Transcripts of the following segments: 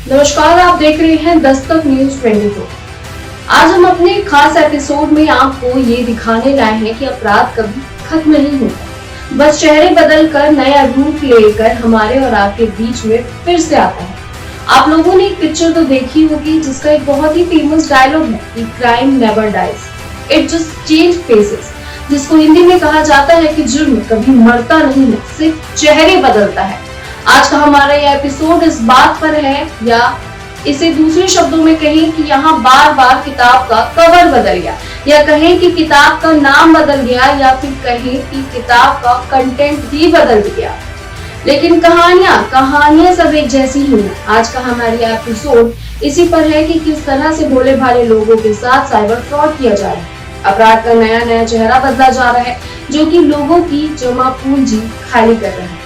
नमस्कार, आप देख रहे हैं दस्तक न्यूज 24। आज हम अपने खास एपिसोड में आपको ये दिखाने लाए हैं कि अपराध कभी खत्म नहीं होता, बस चेहरे बदल कर नया रूप लेकर हमारे और आपके बीच में फिर से आता है। आप लोगों ने एक पिक्चर तो देखी होगी जिसका एक बहुत ही फेमस डायलॉग है कि crime never dies, it just change faces, जिसको हिंदी में कहा जाता है कि जुर्म कभी मरता नहीं है, सिर्फ चेहरे बदलता है। आज का हमारा यह एपिसोड इस बात पर है, या इसे दूसरे शब्दों में कहें कि यहाँ बार बार किताब का कवर बदल गया, या कहें कि किताब का नाम बदल गया, या फिर कहें कि किताब का कंटेंट ही बदल गया, लेकिन कहानियां सब एक जैसी ही हैं। आज का हमारा एपिसोड इसी पर है कि किस तरह से भोले भाले लोगों के साथ साइबर फ्रॉड किया जा रहा है। अपराध का नया चेहरा बदला जा रहा है, जो कि लोगों की जमा पूंजी खाली कर रहा है।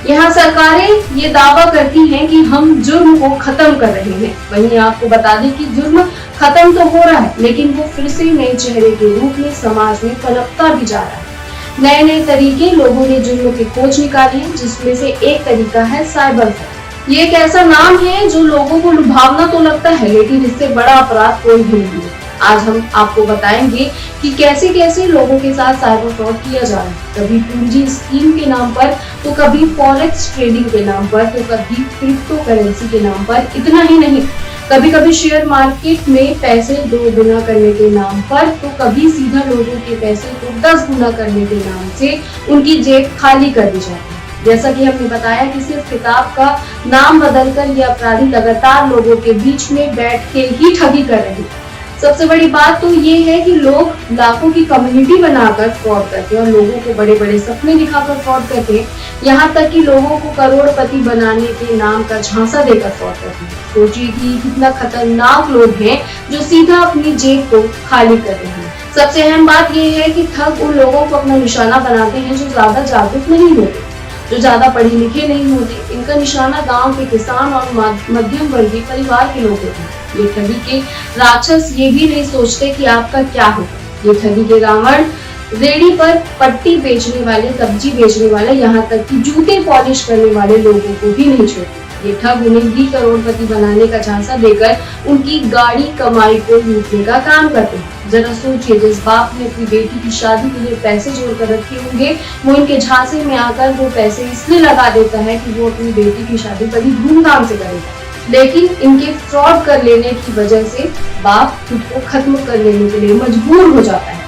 यहाँ सरकारें ये दावा करती हैं कि हम जुर्म को खत्म कर रहे हैं, वहीं आपको बता दें कि जुर्म खत्म तो हो रहा है, लेकिन वो फिर से नए चेहरे के रूप में समाज में पनपता भी जा रहा है। नए तरीके लोगों ने जुर्म की खोज निकाली है, जिसमें से एक तरीका है साइबर फ्रॉड। ये एक ऐसा नाम है जो लोगों को लुभावना तो लगता है, लेकिन इससे बड़ा अपराध कोई भी नहीं है। आज हम आपको बताएंगे कि कैसे कैसे लोगों के साथ साइबर फ्रॉड किया जा रहा है, कभी पूंजी स्कीम के नाम पर, तो कभी फॉरेक्स ट्रेडिंग के नाम पर, तो कभी क्रिप्टो करेंसी के नाम पर। इतना ही नहीं, कभी कभी शेयर मार्केट में पैसे 2 गुना करने के नाम पर, तो कभी सीधा लोगों के पैसे को 10 गुना करने के नाम से उनकी जेब खाली कर दी जाती है। जैसा कि हमने बताया कि सिर्फ किताब का नाम बदलकर ये अपराधी लगातार लोगों के बीच में बैठ के ही ठगी कर रहे हैं। सबसे बड़ी बात तो ये है कि लोग लाखों की कम्युनिटी बनाकर फ्रॉड करते हैं और लोगों को बड़े बड़े सपने दिखाकर फ्रॉड करते हैं, यहाँ तक कि लोगों को करोड़पति बनाने के नाम का झांसा देकर फ्रॉड करते हैं। सोचिए कि कितना खतरनाक लोग हैं जो सीधा अपनी जेब को खाली कर रहे हैं। सबसे अहम बात ये है कि ठग उन लोगों को अपना निशाना बनाते हैं जो ज्यादा जागरूक नहीं होते, जो ज्यादा पढ़े लिखे नहीं होते। इनका निशाना गांव के किसान और मध्यम वर्गीय परिवार के लोग होते हैं। ये ठगी के राक्षस ये भी नहीं सोचते कि आपका क्या होगा। ये ठगी के रावण रेडी पर पट्टी बेचने वाले, सब्जी बेचने वाले, यहाँ तक कि जूते पॉलिश करने वाले लोगों को भी नहीं छोड़ते। ये ठग उन्हें भी करोड़पति बनाने का झांसा देकर उनकी गाड़ी कमाई को लूटने का काम करते हैं। जरा सोचिए, जिस बाप ने अपनी बेटी की शादी के लिए पैसे जोड़ कर रखे होंगे, वो इनके झांसे में आकर वो पैसे इसलिए लगा देता है कि वो अपनी बेटी की शादी बड़ी धूमधाम से करेगा, लेकिन इनके फ्रॉड कर लेने की वजह से बाप खुद को खत्म कर लेने के लिए मजबूर हो जाता है।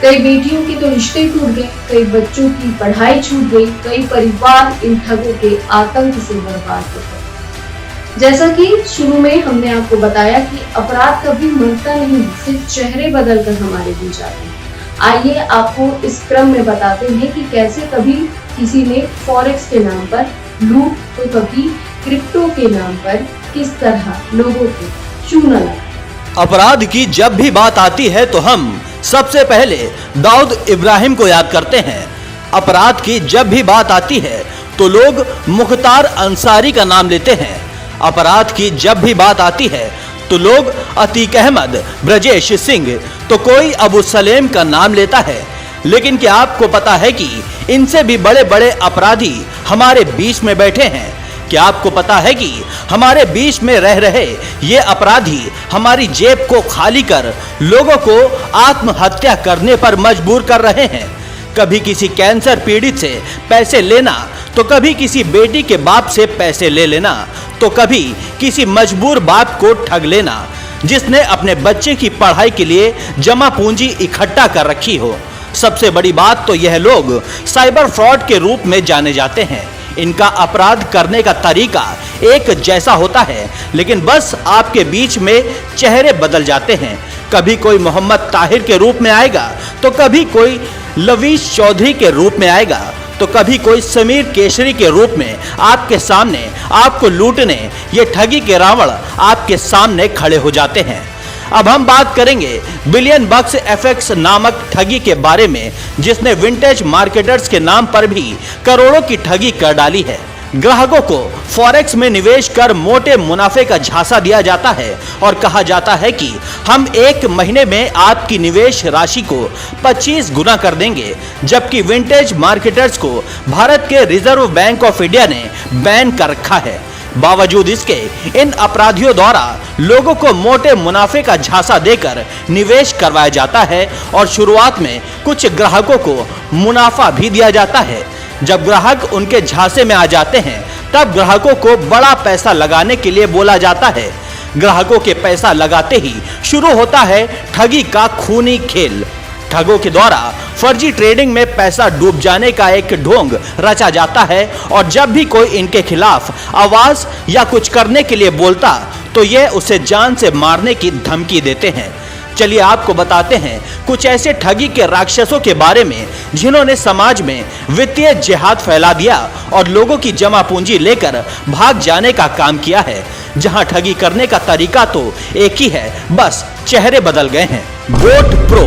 कई बेटियों के तो रिश्ते टूट गए, कई बच्चों की पढ़ाई छूट गई, कई परिवार इन ठगों के आतंक से बर्बाद हो गए। जैसा कि शुरू में हमने आपको बताया कि अपराध कभी मरता नहीं, सिर्फ चेहरे बदलकर हमारे बीच आते हैं। आइए आपको इस क्रम में बताते हैं कि कैसे कभी किसी ने फॉरेक्स के नाम पर लूट, तो कभी क्रिप्टो के नाम पर किस तरह लोगों को चूना लगा। अपराध की जब भी बात आती है तो हम सबसे पहले दाऊद इब्राहिम को याद करते हैं। अपराध की जब भी बात आती है तो लोग मुख्तार अंसारी का नाम लेते हैं। अपराध की जब भी बात आती है तो लोग अतीक अहमद, ब्रजेश सिंह, तो कोई अबू सलेम का नाम लेता है। लेकिन क्या आपको पता है कि इनसे भी बड़े बड़े अपराधी हमारे बीच में बैठे हैं? क्या आपको पता है कि हमारे बीच में रह रहे ये अपराधी हमारी जेब को खाली कर लोगों को आत्महत्या करने पर मजबूर कर रहे हैं? कभी किसी कैंसर पीड़ित से पैसे लेना, तो कभी किसी बेटी के बाप से पैसे ले लेना, तो कभी किसी मजबूर बाप को ठग लेना जिसने अपने बच्चे की पढ़ाई के लिए जमा पूंजी इकट्ठा कर रखी हो। सबसे बड़ी बात तो यह लोग साइबर फ्रॉड के रूप में जाने जाते हैं। इनका अपराध करने का तरीका एक जैसा होता है, लेकिन बस आपके बीच में चेहरे बदल जाते हैं। कभी कोई मोहम्मद ताहिर के रूप में आएगा, तो कभी कोई लवीश चौधरी के रूप में आएगा, तो कभी कोई समीर केसरी के रूप में आपके सामने आपको लूटने ये ठगी के रावण आपके सामने खड़े हो जाते हैं। अब हम बात करेंगे बिलियन बक्स एफएक्स नामक ठगी के बारे में, जिसने विंटेज मार्केटर्स के नाम पर भी करोड़ों की ठगी कर डाली है। ग्राहकों को फॉरेक्स में निवेश कर मोटे मुनाफे का झांसा दिया जाता है और कहा जाता है कि हम 1 महीने में आपकी निवेश राशि को 25 गुना कर देंगे, जबकि विंटेज मार्केटर्स को भारत के रिजर्व बैंक ऑफ इंडिया ने बैन कर रखा है। बावजूद इसके इन अपराधियों द्वारा लोगों को मोटे मुनाफे का झांसा देकर निवेश करवाया जाता है और शुरुआत में कुछ ग्राहकों को मुनाफा भी दिया जाता है। जब ग्राहक उनके झांसे में आ जाते हैं तब ग्राहकों को बड़ा पैसा लगाने के लिए बोला जाता है। ग्राहकों के पैसा लगाते ही शुरू होता है ठगी का खूनी खेल। ठगों के द्वारा फर्जी ट्रेडिंग में पैसा डूब जाने का एक ढोंग रचा जाता है और जब भी कोई इनके खिलाफ आवाज या कुछ करने के लिए बोलता तो ये उसे जान से मारने की धमकी देते हैं। चलिए आपको बताते हैं कुछ ऐसे ठगी के राक्षसों के बारे में जिन्होंने समाज में वित्तीय जिहाद फैला दिया और लोगों की जमा पूंजी लेकर भाग जाने का काम किया है। जहां ठगी करने का तरीका तो एक ही है, बस चेहरे बदल गए हैं। Boat pro.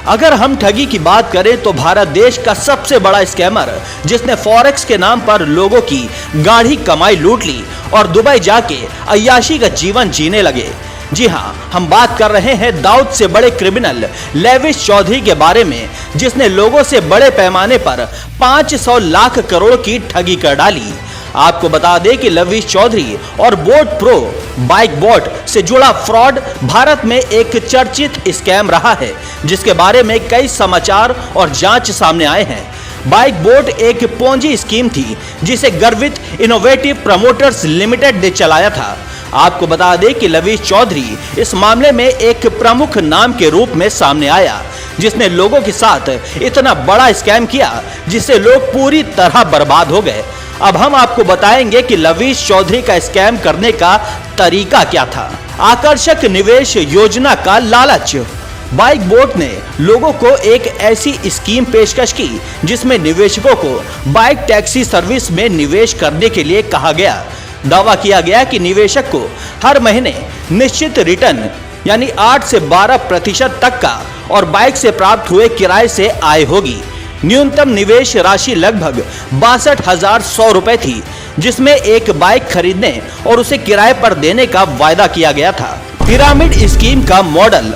अगर हम ठगी की बात करें तो भारत देश का सबसे बड़ा स्कैमर जिसने फॉरेक्स के नाम पर लोगों की गाढ़ी कमाई लूट ली और दुबई जाके अय्याशी का जीवन जीने लगे। जी हाँ, हम बात कर रहे हैं दाऊद से बड़े क्रिमिनल लेविश चौधरी के बारे में, जिसने लोगों से बड़े पैमाने पर 500 लाख करोड़ की ठगी कर डाली। आपको बता दें कि लेविश चौधरी और बोट प्रो बाइक बोट से जुड़ा फ्रॉड भारत में एक चर्चित स्कैम रहा है, जिसके बारे में कई समाचार और जांच सामने आए हैं। बाइक बोट एक पोंजी स्कीम थी जिसे गर्वित इनोवेटिव प्रमोटर्स लिमिटेड ने चलाया था। आपको बता दें कि लेविश चौधरी इस मामले में एक प्रमुख नाम के रूप में सामने आया, जिसने लोगों के साथ इतना बड़ा स्कैम किया जिससे लोग पूरी तरह बर्बाद हो गए। अब हम आपको बताएंगे कि लेविश चौधरी का स्कैम करने का तरीका क्या था। आकर्षक निवेश योजना का लालच। बाइक बोट ने लोगों को एक ऐसी स्कीम पेशकश की जिसमें निवेशकों को बाइक टैक्सी सर्विस में निवेश करने के लिए कहा गया। दावा किया गया कि निवेशक को हर महीने निश्चित रिटर्न यानी 8 से 12% तक का और बाइक से प्राप्त हुए किराए से आय होगी। न्यूनतम निवेश राशि लगभग 62,100 रुपए थी, जिसमें एक बाइक खरीदने और उसे किराए पर देने का वायदा किया गया था। पिरामिड स्कीम का मॉडल।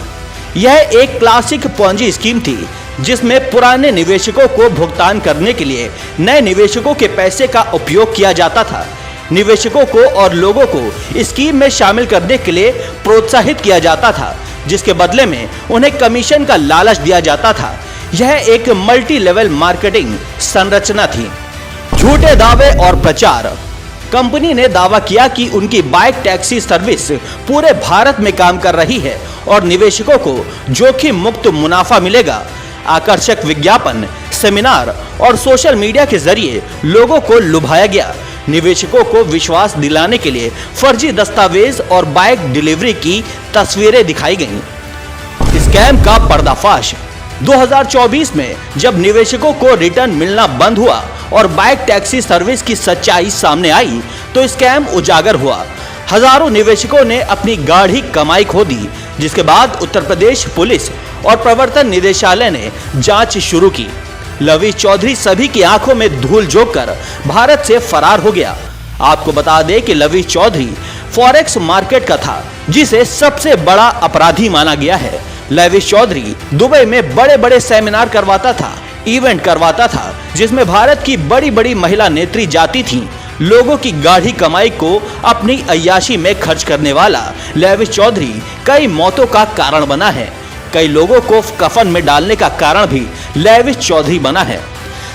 यह एक क्लासिक पोंजी स्कीम थी जिसमें पुराने निवेशकों को भुगतान करने के लिए नए निवेशकों के पैसे का उपयोग किया जाता था। निवेशकों को और लोगों को स्कीम में शामिल करने के लिए प्रोत्साहित किया जाता था, जिसके बदले में उन्हें कमीशन का लालच दिया जाता था। यह एक मल्टी लेवल मार्केटिंग संरचना थी। झूठे दावे और प्रचार। कंपनी ने दावा किया कि उनकी बाइक टैक्सी सर्विस पूरे भारत में काम कर रही है और निवेशकों को जोखिम मुक्त मुनाफा मिलेगा। आकर्षक विज्ञापन, सेमिनार और सोशल मीडिया के जरिए लोगों को लुभाया गया। निवेशकों को विश्वास दिलाने के लिए फर्जी दस्तावेज और बाइक डिलीवरी की तस्वीरें दिखाई गईं। स्कैम का पर्दाफाश। 2024 में जब निवेशकों को रिटर्न मिलना बंद हुआ और बाइक टैक्सी सर्विस की सच्चाई सामने आई तो स्कैम उजागर हुआ। हजारों निवेशकों ने अपनी गाढ़ी कमाई खो दी, जिसके बाद उत्तर प्रदेश पुलिस और प्रवर्तन निदेशालय ने जांच शुरू की। लेविश चौधरी सभी की आंखों में धूल झोंककर भारत से फरार हो गया। आपको बता दें कि लेविश चौधरी फॉरेक्स मार्केट का था, जिसे सबसे बड़ा अपराधी माना गया है। लेविश चौधरी दुबई में बड़े बड़े सेमिनार करवाता था, इवेंट करवाता था, जिसमें भारत की बड़ी बड़ी महिला नेत्री जाती थीं। लोगों की गाढ़ी कमाई को अपनी अय्याशी में खर्च करने वाला लेविश चौधरी कई मौतों का कारण बना है। कई लोगों को कफन में डालने का कारण भी लेविश चौधरी बना है।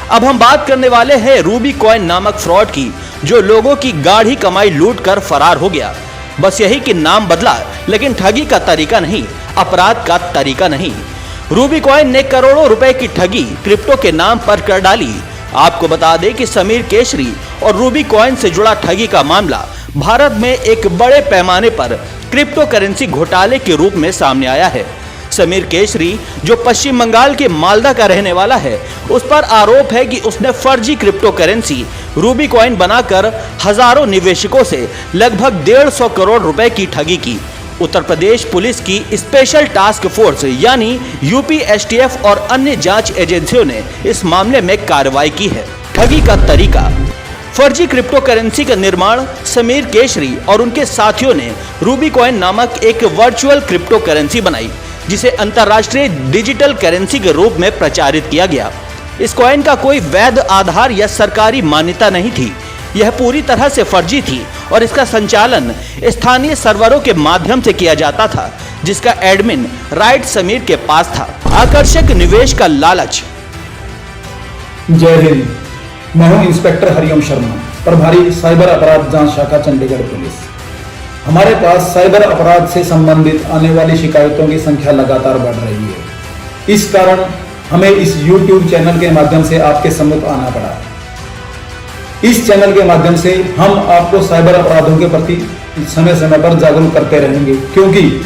अब हम बात करने वाले हैं रूबी कॉइन नामक फ्रॉड की, जो लोगों की गाढ़ी कमाई लूट कर फरार हो गया। बस यही कि नाम बदला, लेकिन ठगी का तरीका नहीं, अपराध का तरीका नहीं। रूबी कॉइन ने करोड़ों रुपए की ठगी क्रिप्टो के नाम पर कर डाली। आपको बता दें कि समीर केशरी और रूबी कॉइन से जुड़ा ठगी का मामला भारत में एक बड़े पैमाने पर क्रिप्टो करेंसी घोटाले के रूप में सामने आया है। समीर केशरी, जो पश्चिम बंगाल के मालदा का रहने वाला है, उस पर आरोप है कि उसने फर्जी क्रिप्टो करेंसी रूबी कॉइन बनाकर हजारों निवेशकों से लगभग 150 करोड़ रुपए की ठगी की। उत्तर प्रदेश पुलिस की स्पेशल टास्क फोर्स यानी यूपीएसटीएफ और अन्य जांच एजेंसियों ने इस मामले में कार्रवाई की है। ठगी का तरीका। फर्जी क्रिप्टो करेंसी का निर्माण समीर केशरी और उनके साथियों ने रूबी कॉइन नामक एक वर्चुअल क्रिप्टो करेंसी बनाई, जिसे अंतर्राष्ट्रीय डिजिटल करेंसी के रूप में प्रचारित किया गया। इस कॉइन का कोई वैध आधार या सरकारी मान्यता नहीं थी। यह पूरी तरह से फर्जी थी और इसका संचालन स्थानीय सर्वरों के माध्यम से किया जाता था, जिसका एडमिन राइट समीर के पास था। आकर्षक निवेश का लालच। जय हिंद। मैं हूं इंस्पेक्टर हरिओम शर्मा, प्रभारी साइबर अपराध जांच शाखा चंडीगढ़ पुलिस। हमारे पास साइबर अपराध से संबंधित आने वाली शिकायतों की संख्या लगातार बढ़ रही है। इस कारण हमें इस YouTube चैनल के माध्यम से आपके सम्मुख आना पड़ा। इस चैनल के माध्यम से हम आपको साइबर अपराधों के प्रति समय समय पर जागरूक करते रहेंगे, क्योंकि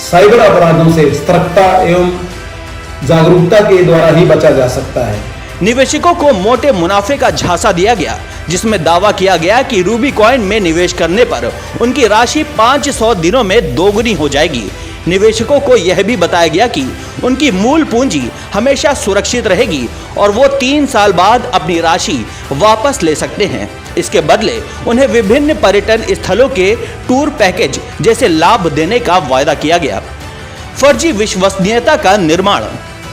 साइबर अपराधों से सतर्कता एवं जागरूकता के द्वारा ही बचा जा सकता है। निवेशकों को मोटे मुनाफे का झांसा दिया गया, जिसमें दावा किया गया कि रूबी कॉइन में निवेश करने पर उनकी राशि 500 दिनों में दोगुनी हो जाएगी। निवेशकों को यह भी बताया गया कि उनकी मूल पूंजी हमेशा सुरक्षित रहेगी और वो 3 साल बाद अपनी राशि वापस ले सकते हैं। इसके बदले उन्हें विभिन्न पर्यटन स्थलों के टूर पैकेज जैसे लाभ देने का वायदा किया गया। फर्जी विश्वसनीयता का निर्माण।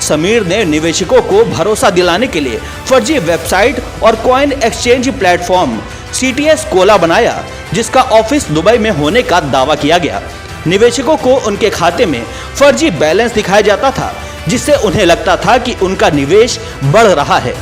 समीर ने निवेशकों को भरोसा दिलाने के लिए फर्जी वेबसाइट और coin exchange platform CTS Cola बनाया, जिसका ऑफिस दुबई में होने का दावा किया गया। निवेशकों को उनके खाते में फर्जी बैलेंस दिखाया जाता था, जिससे उन्हें लगता था कि उनका निवेश बढ़ रहा है।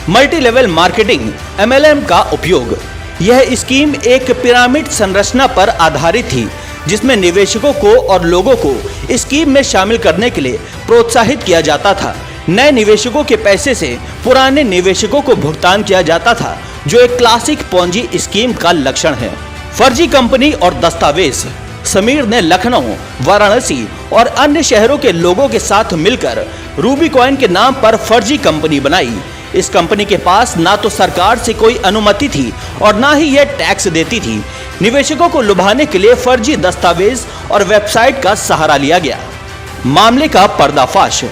मल्टी लेवल मार्केटिंग MLM का उपयोग। यह स्कीम एक पिरामिड संरचना पर आधारित थी, जिसमें निवेशकों को और लोगों को स्कीम में शामिल करने के लिए प्रोत्साहित किया जाता था। नए निवेशकों के पैसे से पुराने निवेशकों को भुगतान किया जाता था, जो एक क्लासिक पोंजी स्कीम का लक्षण है। फर्जी कंपनी और दस्तावेज। समीर ने लखनऊ, वाराणसी और अन्य शहरों के लोगों के साथ मिलकर रूबी कॉइन के नाम पर फर्जी कंपनी बनाई। इस कंपनी के पास ना तो सरकार से कोई अनुमति थी और ना ही यह टैक्स देती थी। निवेशकों को लुभाने के लिए फर्जी दस्तावेज और वेबसाइट का सहारा लिया गया। मामले का पर्दाफाश।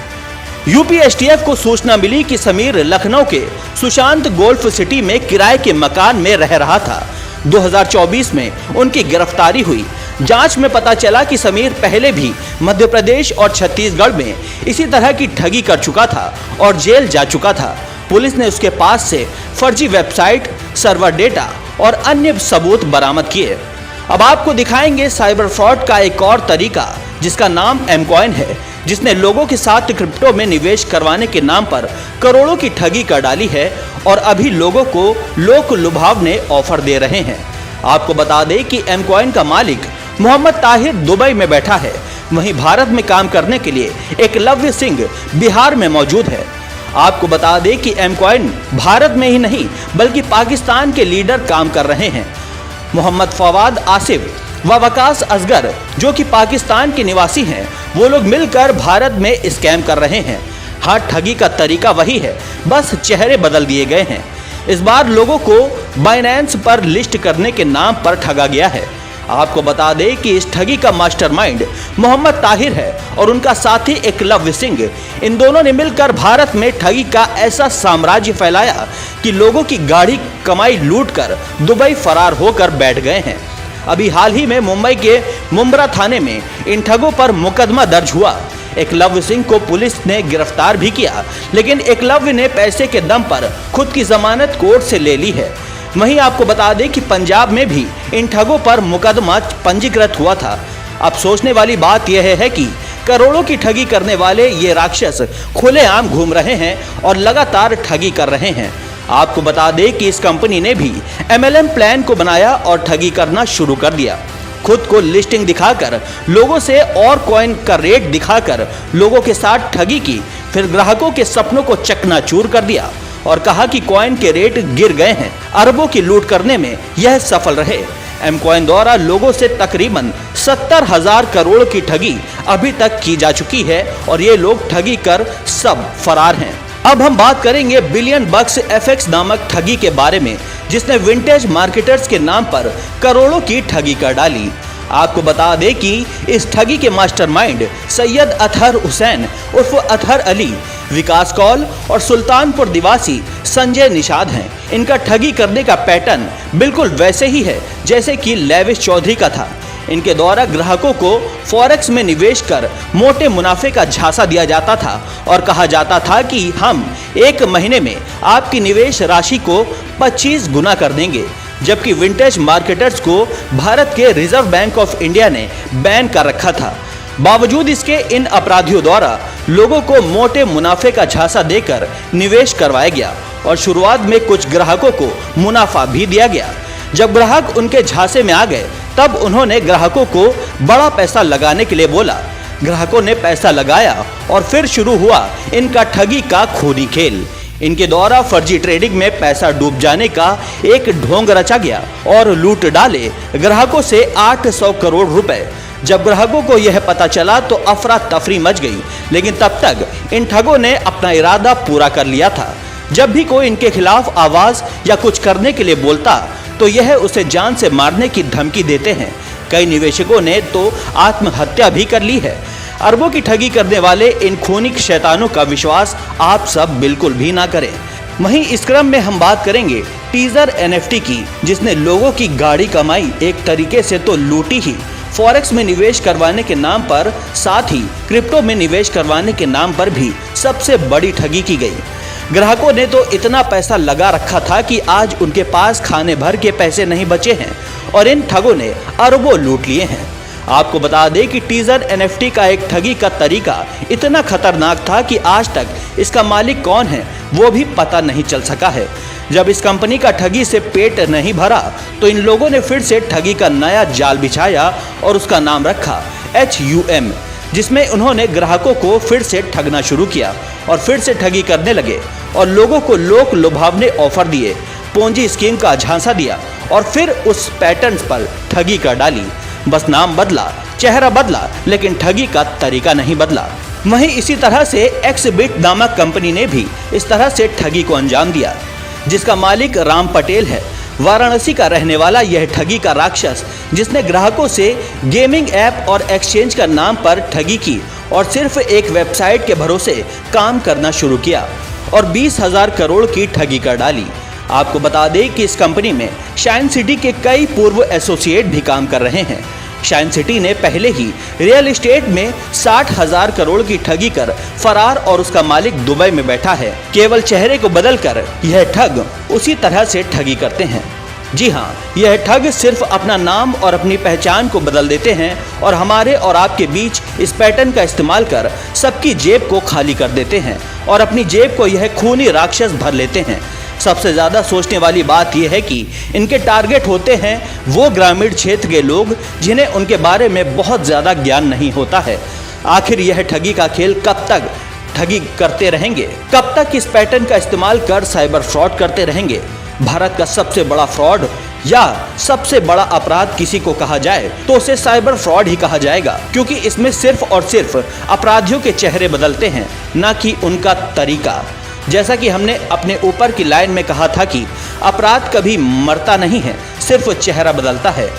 यूपी STF को सूचना मिली कि समीर लखनऊ के सुशांत गोल्फ सिटी में किराए के मकान में रह रहा था। 2024 में उनकी गिरफ्तारी हुई। जांच में पता चला कि समीर पहले भी मध्य प्रदेश और छत्तीसगढ़ में इसी तरह की ठगी कर चुका था और जेल जा चुका था। पुलिस ने उसके पास से फर्जी वेबसाइट, सर्वर डेटा और अन्य सबूत बरामद किए। अब आपको दिखाएंगे साइबर फ्रॉड का एक और तरीका, जिसका नाम एमकॉइन है, जिसने लोगों के साथ क्रिप्टो में निवेश करवाने के नाम पर करोड़ों की ठगी कर डाली है और अभी लोगों को लोक लुभावने ऑफर दे रहे हैं। आपको बता दें कि एमकॉइन का मालिक मोहम्मद ताहिर दुबई में बैठा है, वहीं भारत में काम करने के लिए एकलव्य सिंह बिहार में मौजूद है। आपको बता दें कि एमकॉइन भारत में ही नहीं बल्कि पाकिस्तान के लीडर काम कर रहे हैं। मोहम्मद फवाद आसिफ व वकास असगर, जो कि पाकिस्तान के निवासी हैं, वो लोग मिलकर भारत में स्कैम कर रहे हैं। हाँ, ठगी का तरीका वही है, बस चेहरे बदल दिए गए हैं। इस बार लोगों को बाइनेंस पर लिस्ट करने के नाम पर ठगा गया है। आपको बता दें कि इस ठगी का मास्टरमाइंड मोहम्मद ताहिर है और उनका साथी एकलव्य सिंह। इन दोनों ने मिलकर भारत में ठगी का ऐसा साम्राज्य फैलाया कि लोगों की गाढ़ी कमाई लूटकर दुबई फरार होकर बैठ गए हैं। अभी हाल ही में मुंबई के मुंब्रा थाने में इन ठगों पर मुकदमा दर्ज हुआ। एकलव्य सिंह को पुलिस ने गिरफ्तार भी किया, लेकिन एकलव्य ने पैसे के दम पर खुद की जमानत कोर्ट से ले ली है। वहीं आपको बता दें कि पंजाब में भी इन ठगों पर मुकदमा पंजीकृत हुआ था। अब सोचने वाली बात यह है कि करोड़ों की ठगी करने वाले ये राक्षस खुलेआम घूम रहे हैं और लगातार ठगी कर रहे हैं। आपको बता दें कि इस कंपनी ने भी MLM प्लान को बनाया और ठगी करना शुरू कर दिया। खुद को लिस्टिंग दिखाकर लोगों से और कॉइन का रेट दिखाकर लोगों के साथ ठगी की, फिर ग्राहकों के सपनों को चकनाचूर कर दिया और कहा कि कॉइन के रेट गिर गए हैं। अरबों की लूट करने में यह सफल रहे। एमकॉइन द्वारा लोगों से तकरीबन 70,000 करोड़ की ठगी अभी तक की जा चुकी है और ये लोग ठगी कर सब फरार हैं। अब हम बात करेंगे बिलियन बक्स FX नामक ठगी के बारे में, जिसने विंटेज मार्केटर्स के नाम पर करोड़ों की ठगी कर डाली। आपको बता दें कि इस ठगी के मास्टरमाइंड सैयद अतहर हुसैन उर्फ अतहर अली, विकास कौल और सुल्तानपुर निवासी संजय निषाद हैं। इनका ठगी करने का पैटर्न बिल्कुल वैसे ही है जैसे कि लेविश चौधरी का था। इनके द्वारा ग्राहकों को फॉरेक्स में निवेश कर मोटे मुनाफे का झांसा दिया जाता था और कहा जाता था कि हम 1 महीने में आपकी निवेश राशि को 25 गुना कर देंगे, जबकि विंटेज मार्केटर्स को भारत के रिजर्व बैंक ऑफ इंडिया ने बैन कर रखा था। बावजूद इसके इन अपराधियों द्वारा लोगों को मोटे मुनाफे का झांसा देकर निवेश करवाया गया और शुरुआत में कुछ ग्राहकों को मुनाफा भी दिया गया। जब ग्राहक उनके झांसे में आ गए तब उन्होंने ग्राहकों को बड़ा पैसा लगाने के लिए बोला। ग्राहकों ने पैसा लगाया और फिर शुरू हुआ इनका ठगी का खूनी खेल। इनके द्वारा फर्जी ट्रेडिंग में पैसा डूब जाने का एक ढोंग रचा गया और लूट डाले ग्राहकों से 800 करोड़ रुपए। जब ग्राहकों को यह पता चला तो अफरा तफरी मच गई, लेकिन तब तक इन ठगों ने अपना इरादा पूरा कर लिया था। जब भी कोई इनके खिलाफ आवाज या कुछ करने के लिए बोलता तो यह उसे जान से मारने की धमकी देते हैं। कई निवेशकों ने तो आत्महत्या भी कर ली है। अरबों की ठगी करने वाले इन खूनी शैतानों का विश्वास आप सब बिल्कुल भी ना करें। वहीं इस क्रम में हम बात करेंगे टीजर NFT की, जिसने लोगों की गाढ़ी कमाई एक तरीके से तो लूटी ही। फॉरेक्स में निवेश करवाने के नाम पर, साथ ही क्रिप्टो में निवेश करवाने के नाम पर भी सबसे बड़ी ठगी की गई। ग्राहकों ने तो इतना पैसा लगा रखा था कि आज उनके पास खाने भर के पैसे नहीं बचे हैं और इन ठगों ने अरबों लूट लिए हैं। आपको बता दें कि टीजर NFT का एक ठगी का तरीका इतना खतरनाक था कि आज तक इसका मालिक कौन है वो भी पता नहीं चल सका है। जब इस कंपनी का ठगी से पेट नहीं भरा तो इन लोगों ने फिर से ठगी का नया जाल बिछाया और उसका नाम रखा HUM, जिसमें उन्होंने ग्राहकों को फिर से ठगना शुरू किया और फिर से ठगी करने लगे और लोगों को लोक लुभावने ऑफर दिए, पोंजी स्कीम का झांसा दिया और फिर उस पैटर्न पर ठगी कर डाली। बस नाम बदला, चेहरा बदला, लेकिन ठगी का तरीका नहीं बदला। वहीं इसी तरह से एक्सबिट नामक कंपनी ने भी इस तरह से ठगी को अंजाम दिया, जिसका मालिक राम पटेल है। वाराणसी का रहने वाला यह ठगी का राक्षस, जिसने ग्राहकों से गेमिंग ऐप और एक्सचेंज का नाम पर ठगी की और सिर्फ एक वेबसाइट के भरोसे काम करना शुरू किया और 20,000 करोड़ की ठगी कर डाली। आपको बता दें कि इस कंपनी में शाइन सिटी के कई पूर्व एसोसिएट भी काम कर रहे हैं। शाइन सिटी ने पहले ही रियल एस्टेट में 60,000 करोड़ की ठगी कर फरार और उसका मालिक दुबई में बैठा है। केवल चेहरे को बदलकर यह ठग उसी तरह से ठगी करते हैं। जी हाँ, यह ठग सिर्फ अपना नाम और अपनी पहचान को बदल देते हैं और हमारे और आपके बीच इस पैटर्न का इस्तेमाल कर सबकी जेब को खाली कर देते हैं और अपनी जेब को यह खूनी राक्षस भर लेते हैं। सबसे ज़्यादा सोचने वाली बात यह है कि इनके टारगेट होते हैं वो ग्रामीण क्षेत्र के लोग जिन्हें उनके बारे में बहुत ज़्यादा ज्ञान नहीं होता है। आखिर यह ठगी का खेल कब तक ठगी करते रहेंगे? कब तक इस पैटर्न का इस्तेमाल कर साइबर फ्रॉड करते रहेंगे? भारत का सबसे बड़ा फ्रॉड या सबसे बड़ा अपराध किसी को कहा जाए तो उसे साइबर फ्रॉड ही कहा जाएगा, क्योंकि इसमें सिर्फ और सिर्फ अपराधियों के चेहरे बदलते हैं, ना कि उनका तरीका। जैसा कि हमने अपने ऊपर की लाइन में कहा था कि अपराध कभी मरता नहीं है, सिर्फ चेहरा बदलता है।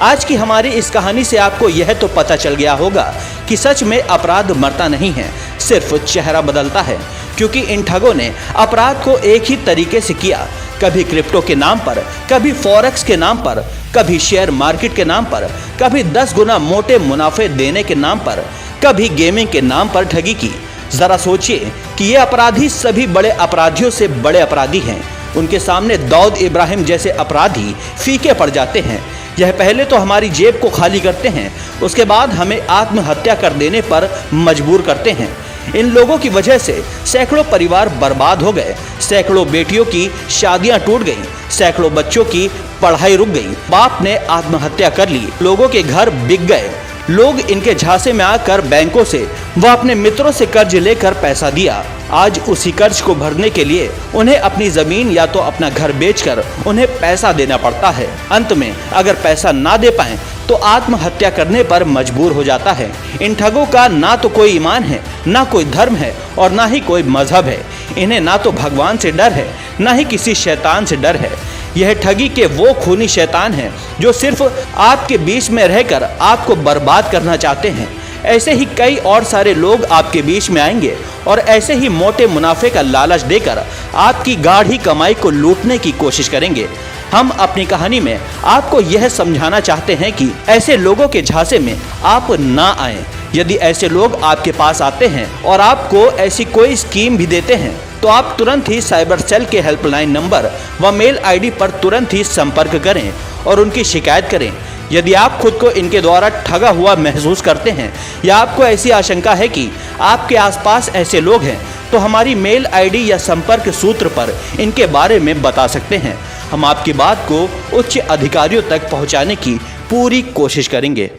आज की हमारी इस कहानी से आपको यह तो पता चल गया होगा कि सच में अपराध मरता नहीं है, सिर्फ चेहरा बदलता है, क्योंकि इन ठगों ने अपराध को एक ही तरीके से किया। कभी क्रिप्टो के नाम पर, कभी फॉरेक्स के नाम पर, कभी शेयर मार्केट के नाम पर, कभी 10 गुना मोटे मुनाफे देने के नाम पर, कभी गेमिंग के नाम पर ठगी की। जरा सोचिए कि ये अपराधी सभी बड़े अपराधियों से बड़े अपराधी हैं। उनके सामने दाऊद इब्राहिम जैसे अपराधी फीके पड़ जाते हैं। यह पहले तो हमारी जेब को खाली करते हैं, उसके बाद हमें आत्महत्या कर देने पर मजबूर करते हैं। इन लोगों की वजह से सैकड़ों परिवार बर्बाद हो गए, सैकड़ों बेटियों की शादियां टूट गईं, सैकड़ों बच्चों की पढ़ाई रुक गई, बाप ने आत्महत्या कर ली, लोगों के घर बिक गए। लोग इनके झांसे में आकर बैंकों से व अपने मित्रों से कर्ज लेकर पैसा दिया। आज उसी कर्ज को भरने के लिए उन्हें अपनी जमीन या तो अपना घर बेचकर उन्हें पैसा देना पड़ता है। अंत में अगर पैसा ना दे पाए तो आत्महत्या करने पर मजबूर हो जाता है। इन ठगों का ना तो कोई ईमान है, ना कोई धर्म है और ना ही कोई मजहब है। इन्हें ना तो भगवान से डर है, ना ही किसी शैतान से डर है। यह ठगी के वो खूनी शैतान हैं जो सिर्फ आपके बीच में रहकर आपको बर्बाद करना चाहते हैं। ऐसे ही कई और सारे लोग आपके बीच में आएंगे और ऐसे ही मोटे मुनाफे का लालच देकर आपकी गाढ़ी कमाई को लूटने की कोशिश करेंगे। हम अपनी कहानी में आपको यह समझाना चाहते हैं कि ऐसे लोगों के झांसे में आप ना आएं। यदि ऐसे लोग आपके पास आते हैं और आपको ऐसी कोई स्कीम भी देते हैं तो आप तुरंत ही साइबर सेल के हेल्पलाइन नंबर व मेल आईडी पर तुरंत ही संपर्क करें और उनकी शिकायत करें। यदि आप खुद को इनके द्वारा ठगा हुआ महसूस करते हैं या आपको ऐसी आशंका है कि आपके आसपास ऐसे लोग हैं तो हमारी मेल आईडी या संपर्क सूत्र पर इनके बारे में बता सकते हैं। हम आपकी बात को उच्च अधिकारियों तक पहुंचाने की पूरी कोशिश करेंगे।